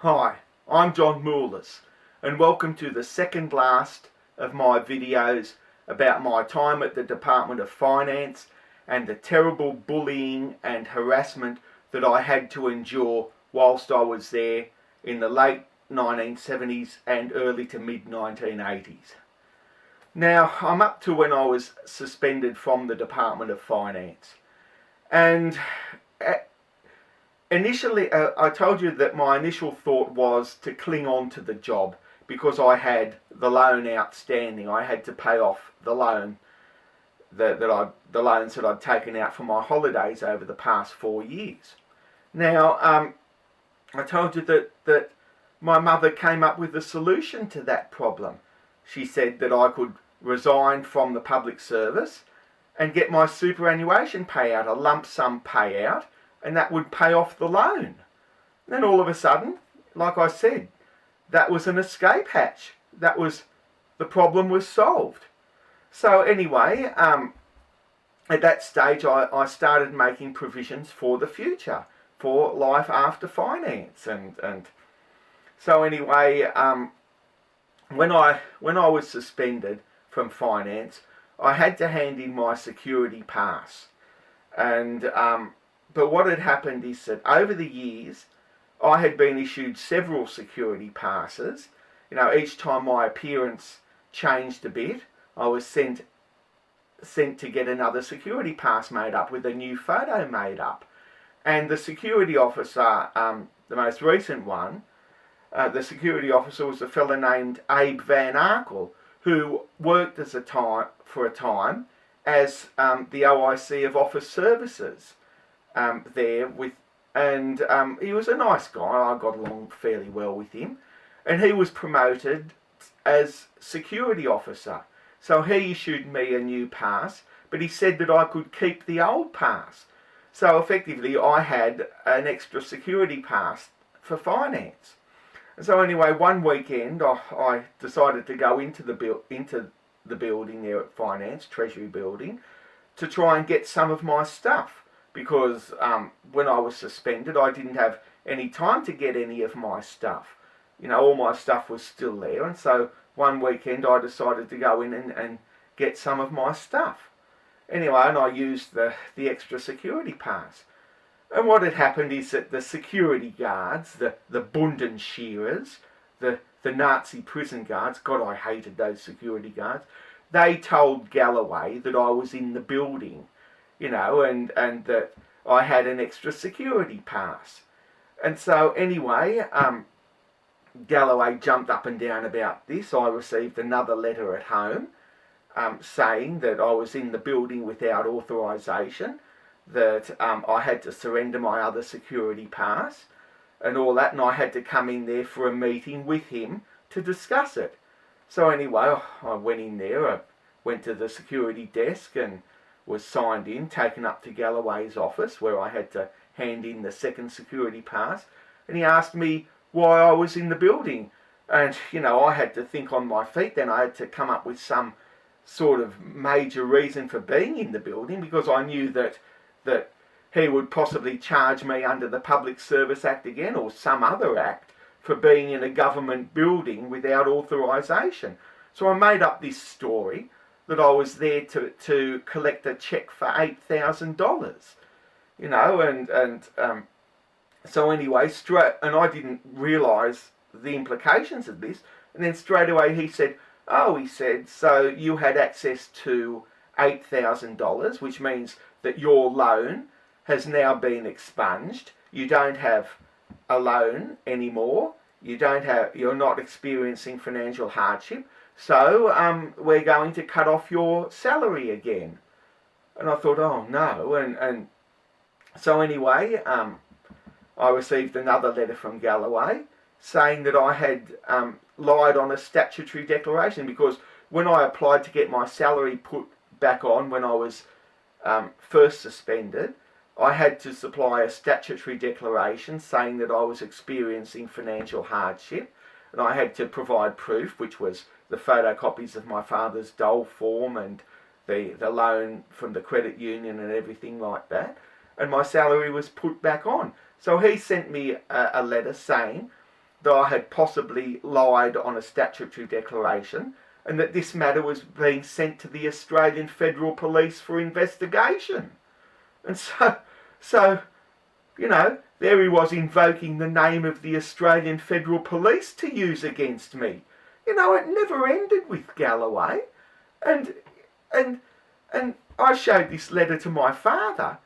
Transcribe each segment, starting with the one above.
Hi, I'm John Moulis and welcome to the second last of my videos about my time at the Department of Finance and the terrible bullying and harassment that I had to endure whilst I was there in the late 1970s and early to mid 1980s. Now, I'm up to when I was suspended from the Department of Finance, and initially, I told you that my initial thought was to cling on to the job because I had the loan outstanding. I had to pay off the loan the loans that I'd taken out for my holidays over the past 4 years. Now, I told you that my mother came up with a solution to that problem. She said that I could resign from the public service and get my superannuation payout, a lump sum payout, and that would pay off the loan. Then all of a sudden, like I said, that was an escape hatch. The problem was solved. So anyway, at that stage I started making provisions for the future, for life after finance. And so anyway, when I was suspended from finance, I had to hand in my security pass. And but what had happened is that over the years, I had been issued several security passes. You know, each time my appearance changed a bit, I was sent to get another security pass made up with a new photo made up. And the security officer, the most recent one, the security officer was a fella named Abe Van Arkel, who worked for a time as the OIC of Office Services there with, and he was a nice guy. I got along fairly well with him, and he was promoted as security officer. So he issued me a new pass, but he said that I could keep the old pass. So effectively, I had an extra security pass for finance. And so anyway, one weekend I decided to go into the building there at Finance, Treasury Building, to try and get some of my stuff. Because when I was suspended, I didn't have any time to get any of my stuff. You know, all my stuff was still there. And so one weekend I decided to go in and get some of my stuff. Anyway, and I used the extra security pass. And what had happened is that the security guards, the Bundenshearers, the Nazi prison guards, God, I hated those security guards, they told Galloway that I was in the building, you know, and that I had an extra security pass. And so anyway, Galloway jumped up and down about this. I received another letter at home saying that I was in the building without authorisation, that I had to surrender my other security pass and all that, and I had to come in there for a meeting with him to discuss it. So anyway, I went in there, I went to the security desk and was signed in, taken up to Galloway's office where I had to hand in the second security pass, and he asked me why I was in the building. And, you know, I had to think on my feet then. I had to come up with some sort of major reason for being in the building, because I knew that he would possibly charge me under the Public Service Act again or some other act for being in a government building without authorisation. So I made up this story that I was there to collect a cheque for $8,000, you know, and so anyway, and I didn't realise the implications of this, and then straight away he said, so you had access to $8,000, which means that your loan has now been expunged. You don't have a loan anymore. You're not experiencing financial hardship. So we're going to cut off your salary again. And I thought, oh no. And so anyway, I received another letter from Galloway saying that I had lied on a statutory declaration, because when I applied to get my salary put back on when I was first suspended, I had to supply a statutory declaration saying that I was experiencing financial hardship, and I had to provide proof, which was the photocopies of my father's dole form and the loan from the credit union and everything like that, and my salary was put back on. So he sent me a letter saying that I had possibly lied on a statutory declaration, and that this matter was being sent to the Australian Federal Police for investigation. And so, there he was invoking the name of the Australian Federal Police to use against me. It never ended with Galloway. And I showed this letter to my father,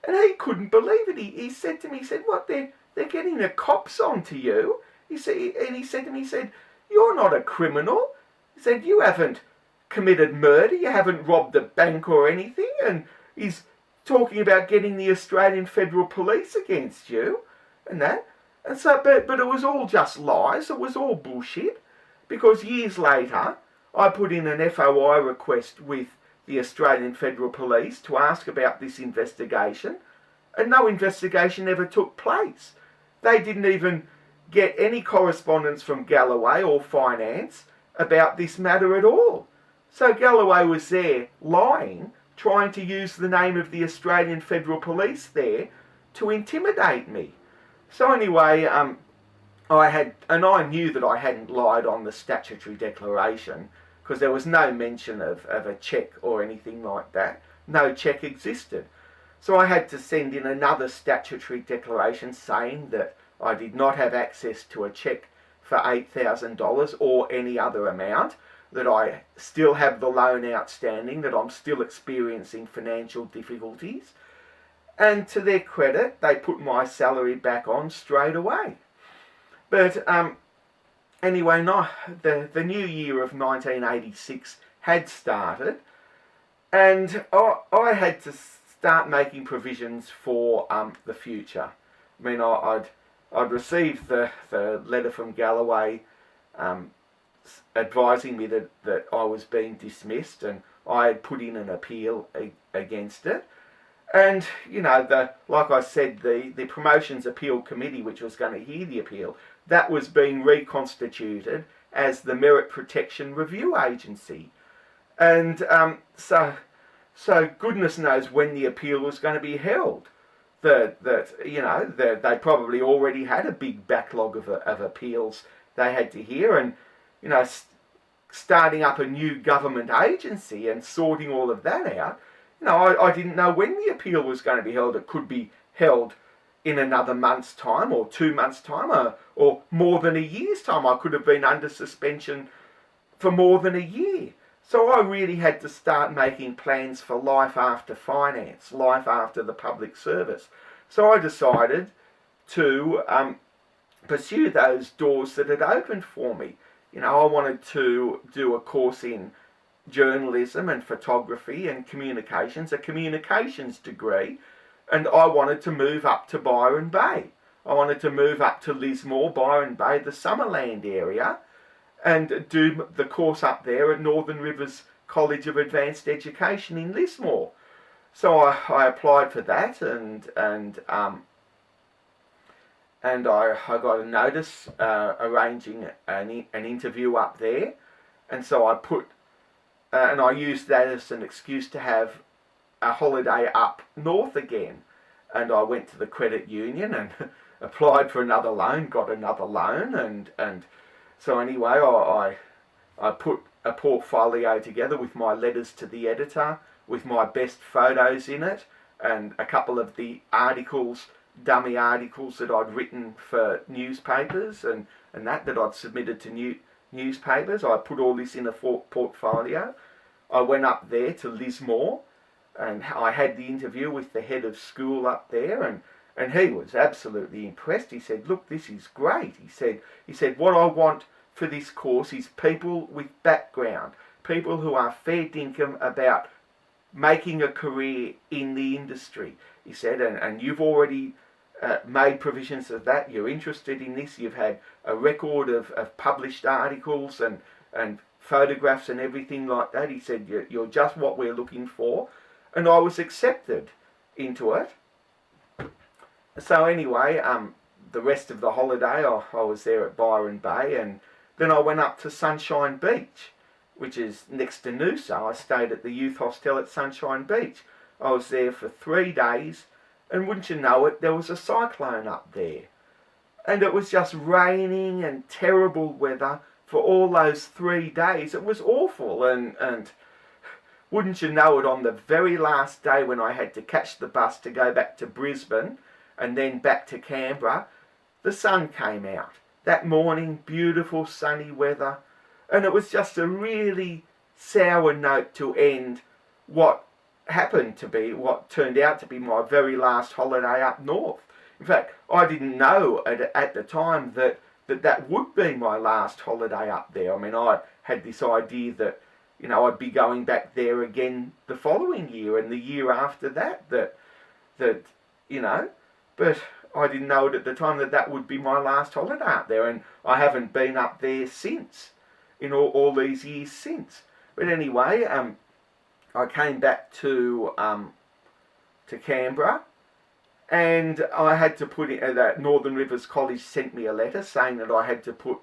and he couldn't believe it. He said to me, what, they're getting the cops onto you? He said to me, you're not a criminal. He said, you haven't committed murder, you haven't robbed a bank or anything, and he's talking about getting the Australian Federal Police against you, and that. And so, but it was all just lies, it was all bullshit, because years later, I put in an FOI request with the Australian Federal Police to ask about this investigation, and no investigation ever took place. They didn't even get any correspondence from Galloway or Finance about this matter at all. So Galloway was there lying, trying to use the name of the Australian Federal Police there to intimidate me. So anyway, I knew that I hadn't lied on the statutory declaration, because there was no mention of a cheque or anything like that. No cheque existed. So I had to send in another statutory declaration saying that I did not have access to a cheque for $8,000 or any other amount, that I still have the loan outstanding, that I'm still experiencing financial difficulties. And to their credit, they put my salary back on straight away. But anyway, the new year of 1986 had started, and I had to start making provisions for the future. I mean, I'd received the letter from Galloway advising me that I was being dismissed, and I had put in an appeal against it. And, like I said, the Promotions Appeal Committee, which was going to hear the appeal, that was being reconstituted as the Merit Protection Review Agency. And so goodness knows when the appeal was going to be held. They probably already had a big backlog of appeals they had to hear, and starting up a new government agency and sorting all of that out. I didn't know when the appeal was going to be held. It could be held in another month's time, or 2 months' time, or more than a year's time. I could have been under suspension for more than a year. So I really had to start making plans for life after finance, life after the public service. So I decided to pursue those doors that had opened for me. I wanted to do a course in journalism and photography and communications, a communications degree, and I wanted to move up to Byron Bay. I wanted to move up to Lismore, Byron Bay, the Summerland area, and do the course up there at Northern Rivers College of Advanced Education in Lismore. So I applied for that, and I got a notice arranging an interview up there, and so I used that as an excuse to have a holiday up north again. And I went to the credit union and applied for another loan, got another loan, and so anyway, I put a portfolio together with my letters to the editor, with my best photos in it, and a couple of the articles, dummy articles that I'd written for newspapers and that I'd submitted to newspapers. I put all this in a portfolio. I went up there to Lismore, and I had the interview with the head of school up there, and he was absolutely impressed. He said, "Look, this is great." He said, "What I want for this course is people with background, people who are fair dinkum about making a career in the industry." He said, and you've already made provisions of that. You're interested in this. You've had a record of published articles and photographs and everything like that. He said, you're just what we're looking for. And I was accepted into it. So anyway, the rest of the holiday, I was there at Byron Bay, and then I went up to Sunshine Beach, which is next to Noosa. I stayed at the youth hostel at Sunshine Beach. I was there for 3 days, and wouldn't you know it, there was a cyclone up there. and it was just raining and terrible weather for all those 3 days. It was awful, and wouldn't you know it, on the very last day when I had to catch the bus to go back to Brisbane and then back to Canberra, the sun came out. That morning, beautiful sunny weather, and it was just a really sour note to end what turned out to be my very last holiday up north. In fact, I didn't know at the time that would be my last holiday up there. I mean, I had this idea that, I'd be going back there again the following year and the year after that, but I didn't know it at the time that would be my last holiday up there, and I haven't been up there since, in all these years since. But anyway, I came back to Canberra, and I had to put in that Northern Rivers College sent me a letter saying that I had to put,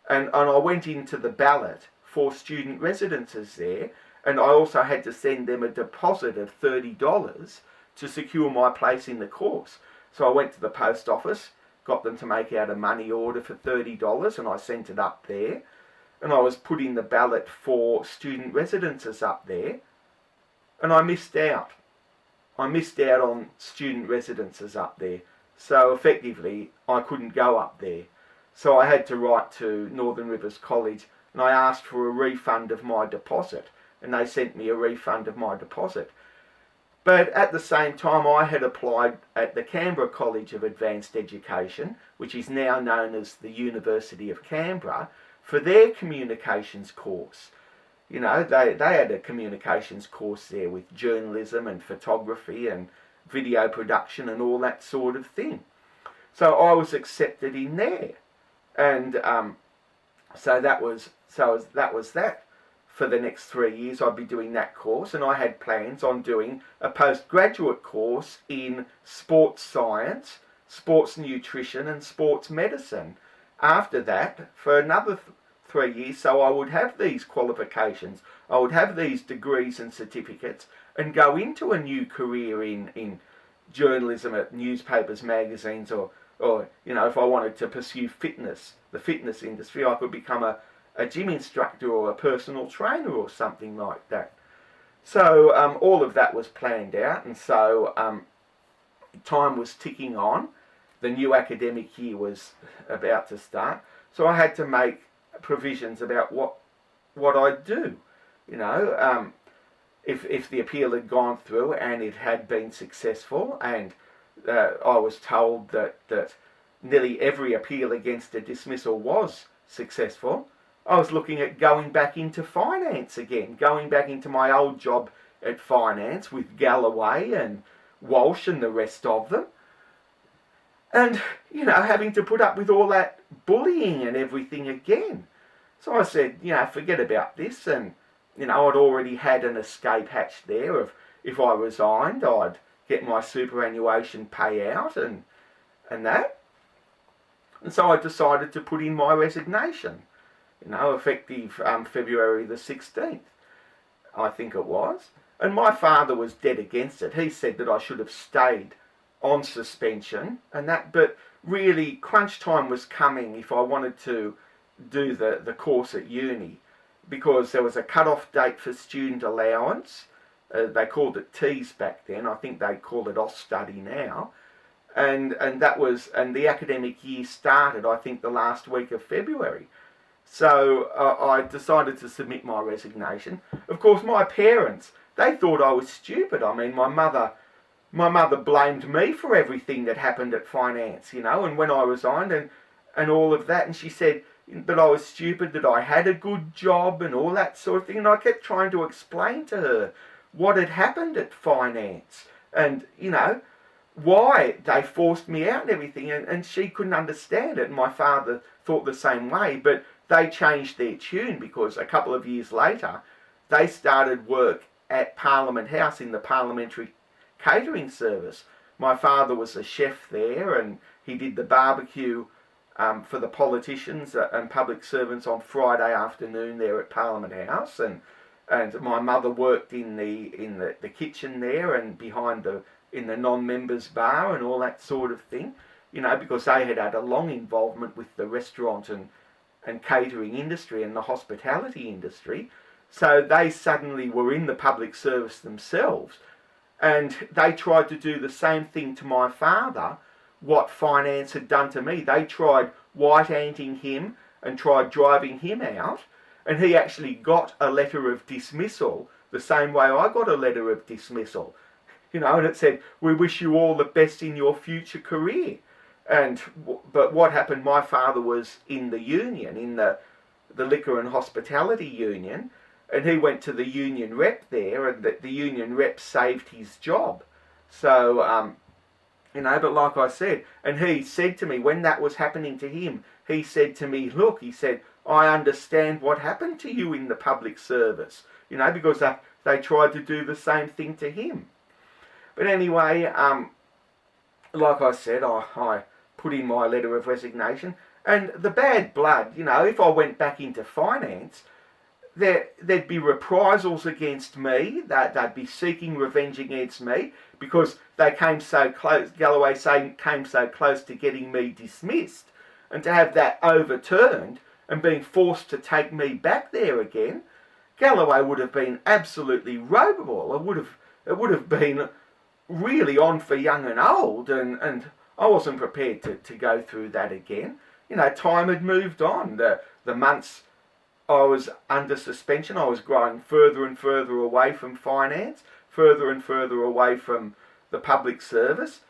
and I went into the ballot for student residences there, and I also had to send them a deposit of $30 to secure my place in the course. So I went to the post office, got them to make out a money order for $30, and I sent it up there, and I was put in the ballot for student residences up there, and I missed out. I missed out on student residences up there. So effectively, I couldn't go up there. So I had to write to Northern Rivers College, and I asked for a refund of my deposit, and they sent me a refund of my deposit. But at the same time, I had applied at the Canberra College of Advanced Education, which is now known as the University of Canberra, for their communications course. They had a communications course there with journalism and photography and video production and all that sort of thing. So I was accepted in there, and so that was that. For the next 3 years, I'd be doing that course, and I had plans on doing a postgraduate course in sports science, sports nutrition, and sports medicine after that for another 3 years, so I would have these qualifications, I would have these degrees and certificates, and go into a new career in journalism at newspapers, magazines, or if I wanted to pursue the fitness industry, I could become a gym instructor or a personal trainer or something like that. So all of that was planned out, and so time was ticking on. The new academic year was about to start, so I had to make provisions about what I'd do. If the appeal had gone through and it had been successful, and I was told that nearly every appeal against a dismissal was successful, I was looking at going back into finance again, going back into my old job at finance with Galloway and Walsh and the rest of them. And, having to put up with all that bullying and everything again. So I said, forget about this. And, I'd already had an escape hatch there of, if I resigned, I'd get my superannuation payout and that. And so I decided to put in my resignation. Effective February the 16th, I think it was. And my father was dead against it. He said that I should have stayed on suspension and that, but really crunch time was coming if I wanted to do the course at uni, because there was a cut-off date for student allowance. They called it T's back then. I think they call it Austudy now. And the academic year started, I think, the last week of February. So I decided to submit my resignation. Of course, my parents, they thought I was stupid. I mean, my mother blamed me for everything that happened at finance, and when I resigned and all of that. And she said that I was stupid, that I had a good job and all that sort of thing. And I kept trying to explain to her what had happened at finance and, why they forced me out and everything. And she couldn't understand it. And my father thought the same way, but they changed their tune, because a couple of years later they started work at Parliament House in the parliamentary catering service. My father was a chef there, and he did the barbecue for the politicians and public servants on Friday afternoon there at Parliament House, and my mother worked in the kitchen there and behind in the non-members bar and all that sort of thing. because they had had a long involvement with the restaurant and catering industry and the hospitality industry. So they suddenly were in the public service themselves, and they tried to do the same thing to my father, what finance had done to me. They tried white-anting him and tried driving him out, and he actually got a letter of dismissal the same way I got a letter of dismissal. And it said, "We wish you all the best in your future career." But what happened, my father was in the union, in the liquor and hospitality union, and he went to the union rep there, and the union rep saved his job. So, but like I said, and he said to me, when that was happening to him, he said to me, "Look," he said, "I understand what happened to you in the public service," because they tried to do the same thing to him. But anyway, like I said, I put in my letter of resignation, and the bad blood, if I went back into finance, there'd be reprisals against me. They'd be seeking revenge against me because they came so close. Galloway came so close to getting me dismissed, and to have that overturned and being forced to take me back there again, Galloway would have been absolutely ropeable. It would have been really on for young and old, and I wasn't prepared to go through that again. Time had moved on. The months I was under suspension, I was growing further and further away from finance, further and further away from the public service.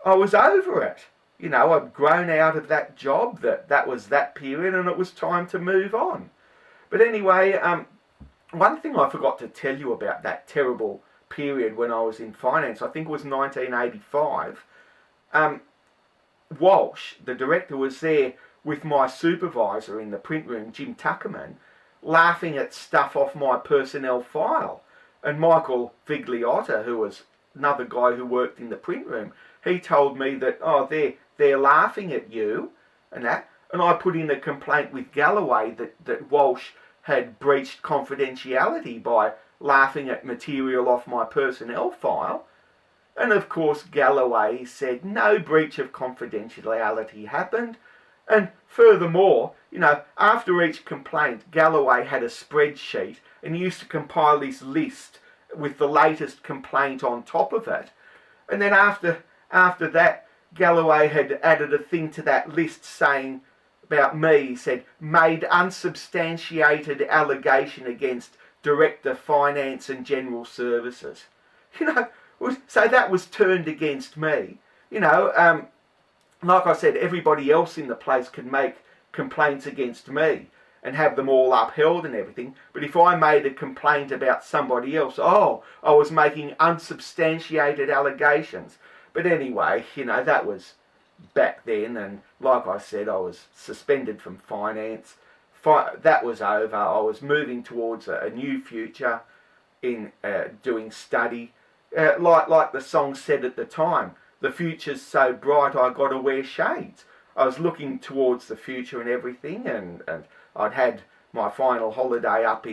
I was over it. I'd grown out of that job, that was that period, and it was time to move on. But anyway, one thing I forgot to tell you about that terrible period when I was in finance, I think it was 1985, Walsh, the director, was there with my supervisor in the print room, Jim Tuckerman, laughing at stuff off my personnel file. And Michael Vigliotta, who was another guy who worked in the print room, he told me that, they're laughing at you and that. And I put in a complaint with Galloway that Walsh had breached confidentiality by laughing at material off my personnel file. And of course Galloway said no breach of confidentiality happened. And furthermore, after each complaint, Galloway had a spreadsheet and he used to compile this list with the latest complaint on top of it. And then after that, Galloway had added a thing to that list saying about me, he said, "made unsubstantiated allegation against Director of Finance and General Services." So that was turned against me. Like I said, everybody else in the place could make complaints against me and have them all upheld and everything. But if I made a complaint about somebody else, I was making unsubstantiated allegations. But anyway, that was back then, and like I said, I was suspended from finance. That was over. I was moving towards a new future in doing study. Like the song said at the time, the future's so bright I gotta wear shades. I was looking towards the future and everything, and I'd had my final holiday up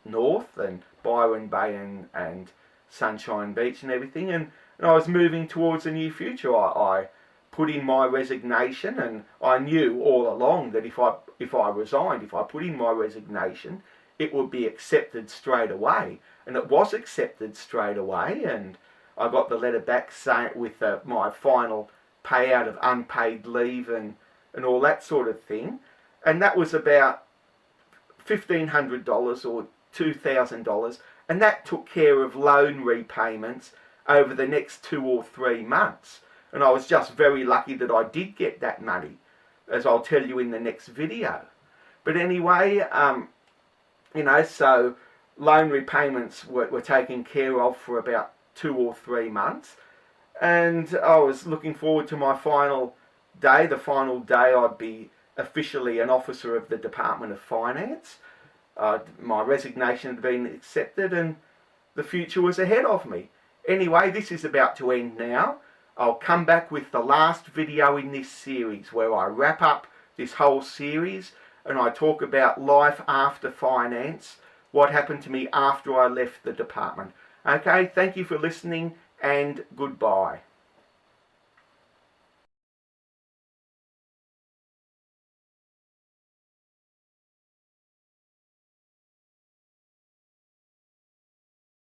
north, and Byron Bay and Sunshine Beach and everything, and I was moving towards a new future. I put in my resignation, and I knew all along that if I resigned, if I put in my resignation, it would be accepted straight away. And it was accepted straight away, and I got the letter back saying with my final payout of unpaid leave and all that sort of thing. And that was about $1,500 or $2,000, and that took care of loan repayments over the next 2 or 3 months. And I was just very lucky that I did get that money, as I'll tell you in the next video. But anyway, so loan repayments were taken care of for about 2 or 3 months. And I was looking forward to my final day, the final day I'd be officially an officer of the Department of Finance. My resignation had been accepted and the future was ahead of me. Anyway, this is about to end now. I'll come back with the last video in this series where I wrap up this whole series and I talk about life after finance, what happened to me after I left the department. Okay, thank you for listening and goodbye.